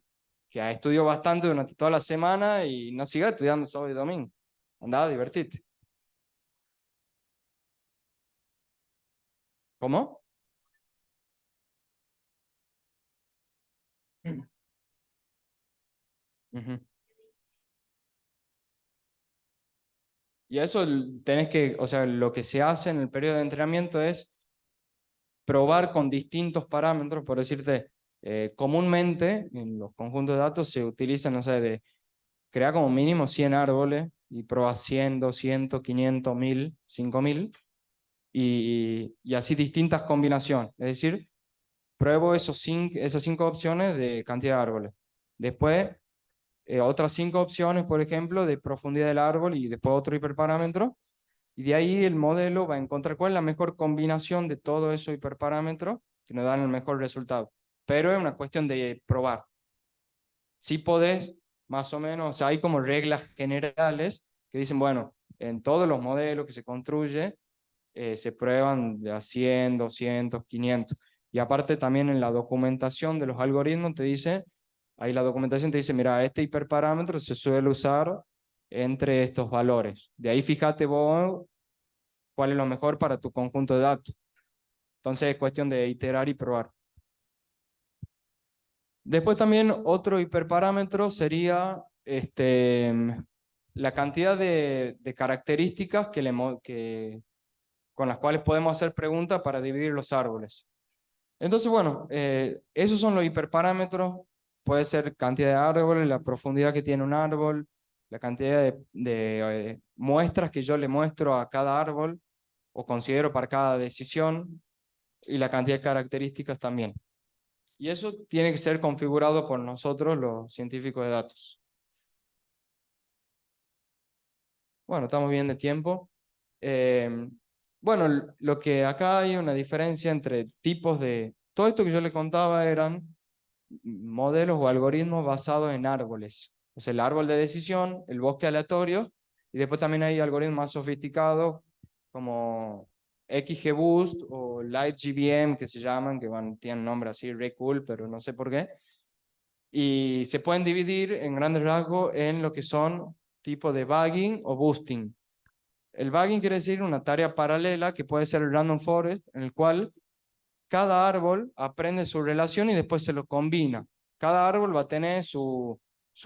has estudiado bastante durante toda la semana y no sigas estudiando sábado y domingo, anda a divertirte. ¿Cómo? Ujú. Y eso tenés que, o sea, lo que se hace en el periodo de entrenamiento es probar con distintos parámetros, por decirte, comúnmente en los conjuntos de datos se utilizan, no sé, de crear como mínimo 100 árboles y probar 100, 200, 500, 1000, 5000 y así distintas combinaciones. Es decir, pruebo esas 5 opciones de cantidad de árboles. Después, otras 5 opciones, por ejemplo, de profundidad del árbol y después otro hiperparámetro. Y de ahí el modelo va a encontrar cuál es la mejor combinación de todos esos hiperparámetros que nos dan el mejor resultado. Pero es una cuestión de probar. Si podés, más o menos, o sea, hay como reglas generales que dicen, bueno, en todos los modelos que se construye, se prueban de a 100, 200, 500. Y aparte también en la documentación de los algoritmos te dice, ahí la documentación te dice, mira, este hiperparámetro se suele usar entre estos valores. De ahí fíjate vos cuál es lo mejor para tu conjunto de datos. Entonces es cuestión de iterar y probar. Después también otro hiperparámetro sería la cantidad de características con las cuales podemos hacer preguntas para dividir los árboles. Entonces, bueno, esos son los hiperparámetros. Puede ser cantidad de árboles, la profundidad que tiene un árbol, la cantidad de muestras que yo le muestro a cada árbol o considero para cada decisión y la cantidad de características también. Y eso tiene que ser configurado por nosotros, los científicos de datos. Bueno, estamos bien de tiempo. Bueno, lo que acá hay una diferencia entre tipos de... Todo esto que yo le contaba eran modelos o algoritmos basados en árboles. O sea, el árbol de decisión, el bosque aleatorio, y después también hay algoritmos más sofisticados como XGBoost o LightGBM, que se llaman, tienen nombre así, re cool, pero no sé por qué. Y se pueden dividir en grandes rasgos en lo que son tipos de bagging o boosting. El bagging quiere decir una tarea paralela que puede ser el random forest, en el cual cada árbol aprende su relación y después se lo combina. Cada árbol va a tener su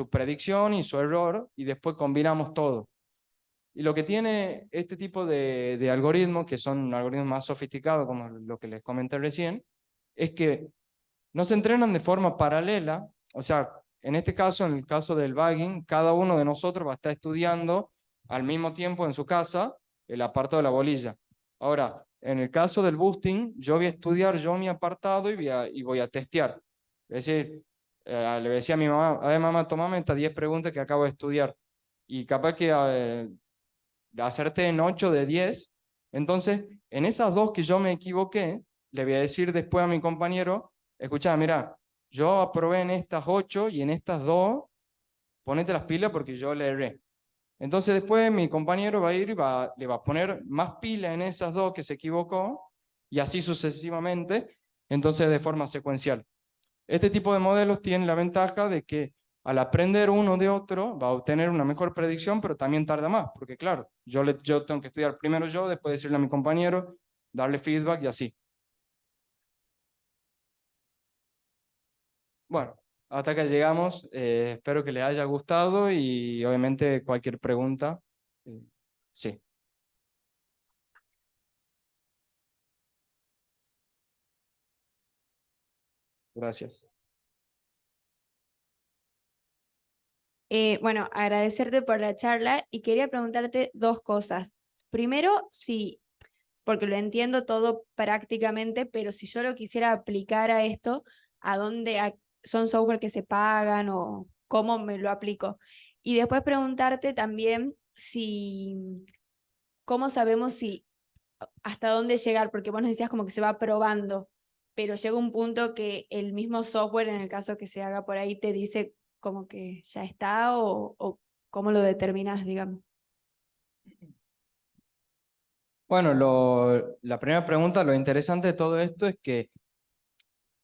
predicción y su error y después combinamos todo. Y lo que tiene este tipo de algoritmos, que son algoritmos más sofisticados, como lo que les comenté recién, es que no se entrenan de forma paralela. O sea, en este caso, en el caso del bagging, cada uno de nosotros va a estar estudiando al mismo tiempo en su casa el apartado de la bolilla. Ahora, en el caso del boosting, yo voy a estudiar yo mi apartado y voy a testear. Es decir, le decía a mi mamá, a ver mamá, tomame estas 10 preguntas que acabo de estudiar. Y capaz que hacerte en 8 de 10. Entonces, en esas dos que yo me equivoqué, le voy a decir después a mi compañero, escucha, mira, yo aprobé en estas 8 y en estas 2, ponete las pilas porque yo le erré. Entonces después mi compañero va a ir y le va a poner más pilas en esas 2 que se equivocó y así sucesivamente, entonces de forma secuencial. Este tipo de modelos tienen la ventaja de que al aprender uno de otro va a obtener una mejor predicción, pero también tarda más, porque claro, yo tengo que estudiar primero yo, después decirle a mi compañero, darle feedback y así. Bueno, hasta acá llegamos. Espero que les haya gustado y obviamente cualquier pregunta. eh, sí, gracias. Bueno, agradecerte por la charla y quería preguntarte dos cosas. Primero, si, porque lo entiendo todo prácticamente, pero si yo lo quisiera aplicar a esto, ¿a dónde son software que se pagan o cómo me lo aplico? Y después preguntarte también si, ¿cómo sabemos si hasta dónde llegar? Porque vos nos decías como que se va probando, pero llega un punto que el mismo software, en el caso que se haga por ahí, te dice como que ya está o cómo lo determinas, digamos. Bueno, la primera pregunta, lo interesante de todo esto es que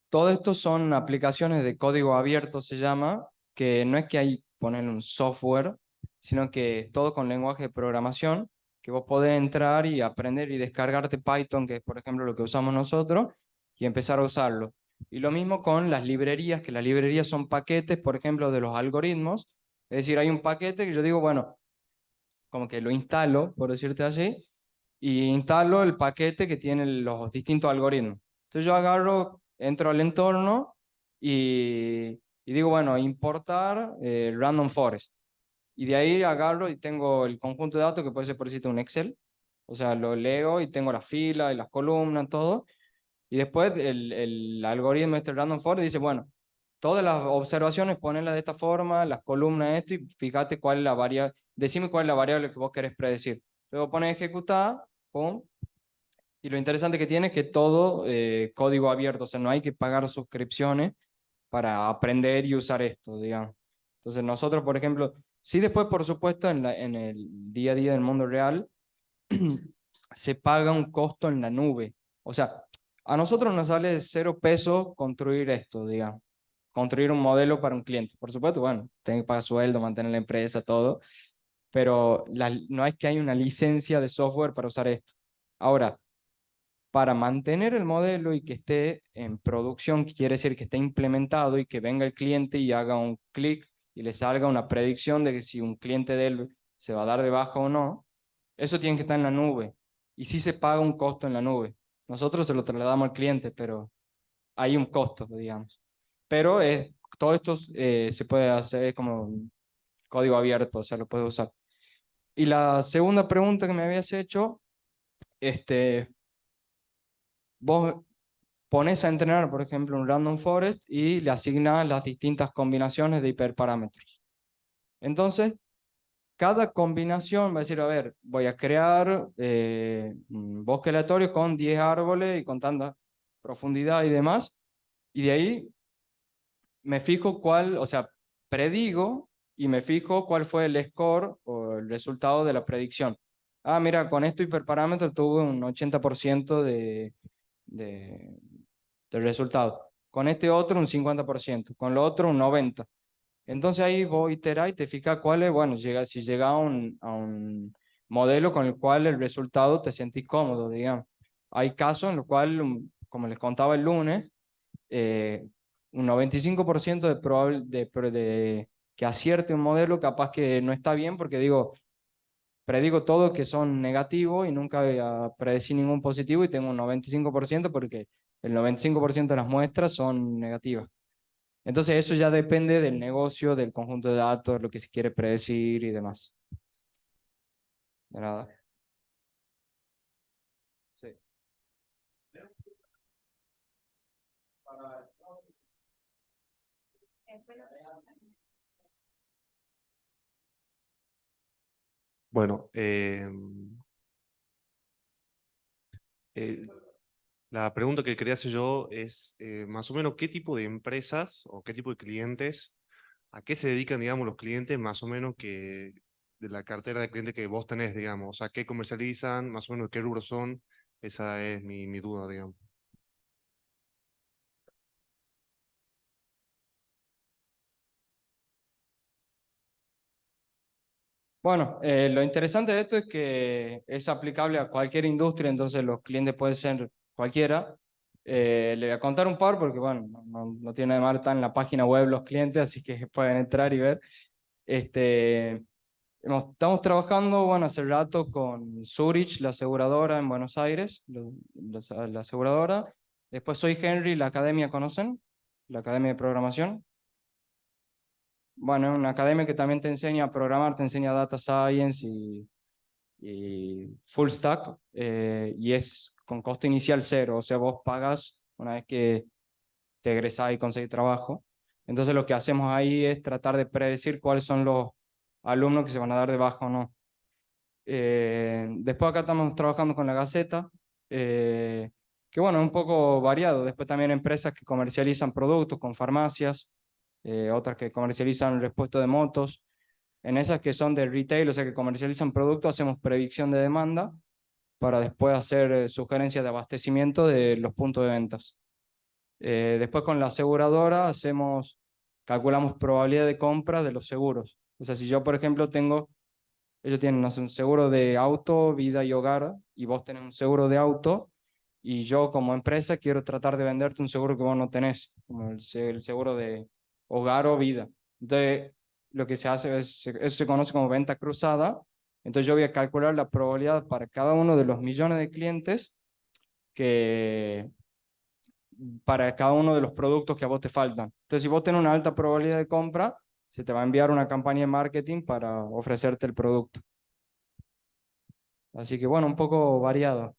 todo esto son aplicaciones de código abierto, se llama, que no es que hay poner un software, sino que es todo con lenguaje de programación, que vos podés entrar y aprender y descargarte Python, que es por ejemplo lo que usamos nosotros, y empezar a usarlo. Y lo mismo con las librerías, que las librerías son paquetes, por ejemplo, de los algoritmos. Es decir, hay un paquete que yo digo, bueno, como que lo instalo, por decirte así, y instalo el paquete que tiene los distintos algoritmos. Entonces yo agarro, entro al entorno y digo, bueno, importar Random Forest. Y de ahí agarro y tengo el conjunto de datos que puede ser, por decirte, un Excel. O sea, lo leo y tengo las filas y las columnas, todo. Y después el algoritmo este Random Forest dice, bueno, todas las observaciones ponenlas de esta forma, las columnas esto, y fíjate cuál es la variable, decime cuál es la variable que vos querés predecir. Luego pones ejecutar, pum, y lo interesante que tiene es que todo código abierto, o sea, no hay que pagar suscripciones para aprender y usar esto, digamos. Entonces nosotros, por ejemplo, sí después, por supuesto, en el día a día del mundo real, se paga un costo en la nube. O sea, a nosotros nos sale 0 pesos construir esto, digamos, construir un modelo para un cliente. Por supuesto, bueno, tengo que pagar sueldo, mantener la empresa, todo, pero no es que hay una licencia de software para usar esto. Ahora, para mantener el modelo y que esté en producción, que quiere decir que esté implementado y que venga el cliente y haga un clic y le salga una predicción de que si un cliente de él se va a dar de baja o no, eso tiene que estar en la nube. Y sí se paga un costo en la nube. Nosotros se lo trasladamos al cliente, pero hay un costo, digamos. Pero todo esto se puede hacer como un código abierto, o sea, lo puedes usar. Y la segunda pregunta que me habías hecho, vos pones a entrenar, por ejemplo, un random forest y le asignas las distintas combinaciones de hiperparámetros. Entonces, cada combinación va a decir, a ver, voy a crear un bosque aleatorio con 10 árboles y con tanta profundidad y demás, y de ahí me fijo cuál, o sea, predigo y me fijo cuál fue el score o el resultado de la predicción. Ah, mira, con este hiperparámetro tuve un 80% de, del resultado. Con este otro un 50%, con lo otro un 90%. Entonces ahí vos iterás y te fijas cuál es, bueno, si llega a un modelo con el cual el resultado te sentís cómodo, digamos. Hay casos en los cuales, como les contaba el lunes, eh, un 95% de que acierte un modelo, capaz que no está bien, porque digo, predigo todos que son negativos y nunca predecí ningún positivo y tengo un 95% porque el 95% de las muestras son negativas. Entonces eso ya depende del negocio, del conjunto de datos, lo que se quiere predecir y demás. De nada. Sí. Bueno, la pregunta que quería hacer yo es más o menos qué tipo de empresas o qué tipo de clientes, a qué se dedican, digamos, los clientes más o menos que de la cartera de clientes que vos tenés, digamos, o sea, qué comercializan, más o menos qué rubros son, esa es mi duda, digamos. Bueno, lo interesante de esto es que es aplicable a cualquier industria, entonces los clientes pueden ser cualquiera. Le voy a contar un par porque, bueno, no tiene de malo, estar en la página web los clientes, así que pueden entrar y ver. Este, estamos trabajando, bueno, hace rato con Zurich, la aseguradora en Buenos Aires, la aseguradora. Después Soy Henry, la academia, ¿conocen? La academia de programación. Bueno, es una academia que también te enseña a programar, te enseña data science y full stack, y es con costo inicial cero, o sea, vos pagas una vez que te egresás y conseguís trabajo. Entonces lo que hacemos ahí es tratar de predecir cuáles son los alumnos que se van a dar de baja o no. Después acá estamos trabajando con la Gaceta, que bueno, es un poco variado. Después también empresas que comercializan productos con farmacias, otras que comercializan repuesto de motos. En esas que son de retail, o sea que comercializan productos, hacemos predicción de demanda para después hacer sugerencias de abastecimiento de los puntos de ventas. Después con la aseguradora calculamos probabilidad de compra de los seguros. O sea, si yo, por ejemplo, ellos tienen, no sé, un seguro de auto, vida y hogar, y vos tenés un seguro de auto, y yo como empresa quiero tratar de venderte un seguro que vos no tenés, como el seguro de hogar o vida. Entonces, lo que se hace eso se conoce como venta cruzada. Entonces yo voy a calcular la probabilidad para cada uno de los millones de clientes para cada uno de los productos que a vos te faltan. Entonces, si vos tenés una alta probabilidad de compra, se te va a enviar una campaña de marketing para ofrecerte el producto. Así que bueno, un poco variado.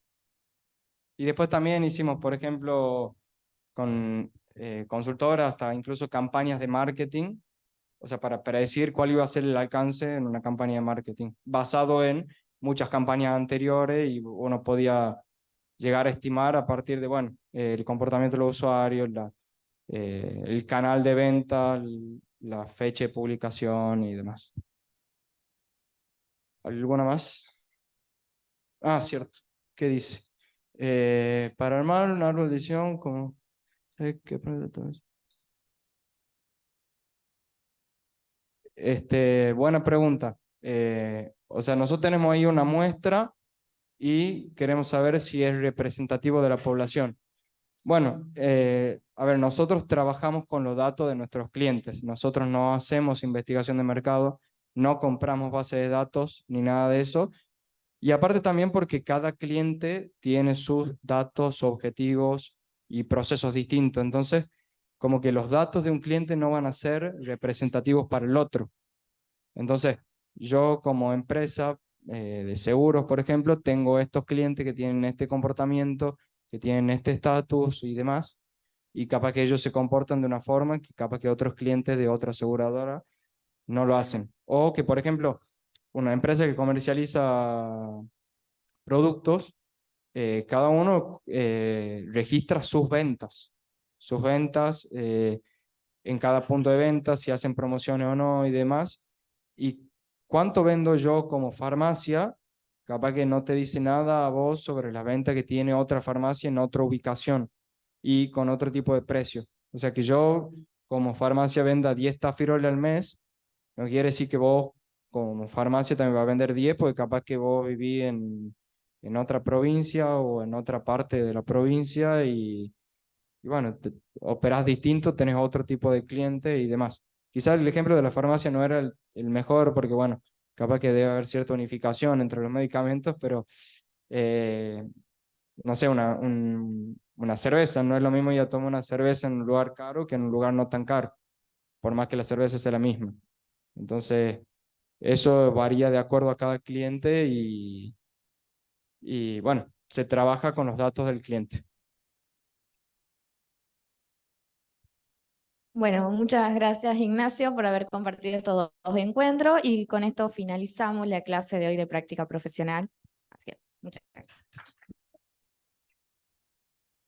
Y después también hicimos, por ejemplo, con consultoras, hasta incluso campañas de marketing, o sea, para predecir cuál iba a ser el alcance en una campaña de marketing, basado en muchas campañas anteriores, y uno podía llegar a estimar a partir de, bueno, el comportamiento de los usuarios, el canal de venta, la fecha de publicación y demás. ¿Alguna más? Ah, cierto. ¿Qué dice? Para armar un árbol de decisión, como... ¿Qué buena pregunta. O sea, nosotros tenemos ahí una muestra y queremos saber si es representativo de la población. Bueno, a ver, nosotros trabajamos con los datos de nuestros clientes. Nosotros no hacemos investigación de mercado, no compramos base de datos ni nada de eso. Y aparte también porque cada cliente tiene sus datos, objetivos y procesos distintos. Entonces, como que los datos de un cliente no van a ser representativos para el otro. Entonces, yo como empresa de seguros, por ejemplo, tengo estos clientes que tienen este comportamiento, que tienen este estatus y demás, y capaz que ellos se comportan de una forma que capaz que otros clientes de otra aseguradora no lo hacen. O que, por ejemplo, una empresa que comercializa productos, cada uno registra sus ventas en cada punto de venta, si hacen promociones o no y demás. Y cuánto vendo yo como farmacia, capaz que no te dice nada a vos sobre la venta que tiene otra farmacia en otra ubicación y con otro tipo de precio. O sea que yo como farmacia venda 10 Tafirol al mes, no quiere decir que vos como farmacia también vas a vender 10, porque capaz que vos vivís en otra provincia o en otra parte de la provincia y bueno, operás distinto, tenés otro tipo de cliente y demás. Quizás el ejemplo de la farmacia no era el mejor porque, bueno, capaz que debe haber cierta unificación entre los medicamentos, pero eh, no sé, una cerveza, no es lo mismo ir a tomar una cerveza en un lugar caro que en un lugar no tan caro, por más que la cerveza sea la misma. Entonces, eso varía de acuerdo a cada cliente y bueno, se trabaja con los datos del cliente. Bueno, muchas gracias Ignacio por haber compartido estos dos encuentros y con esto finalizamos la clase de hoy de práctica profesional. Así que muchas gracias.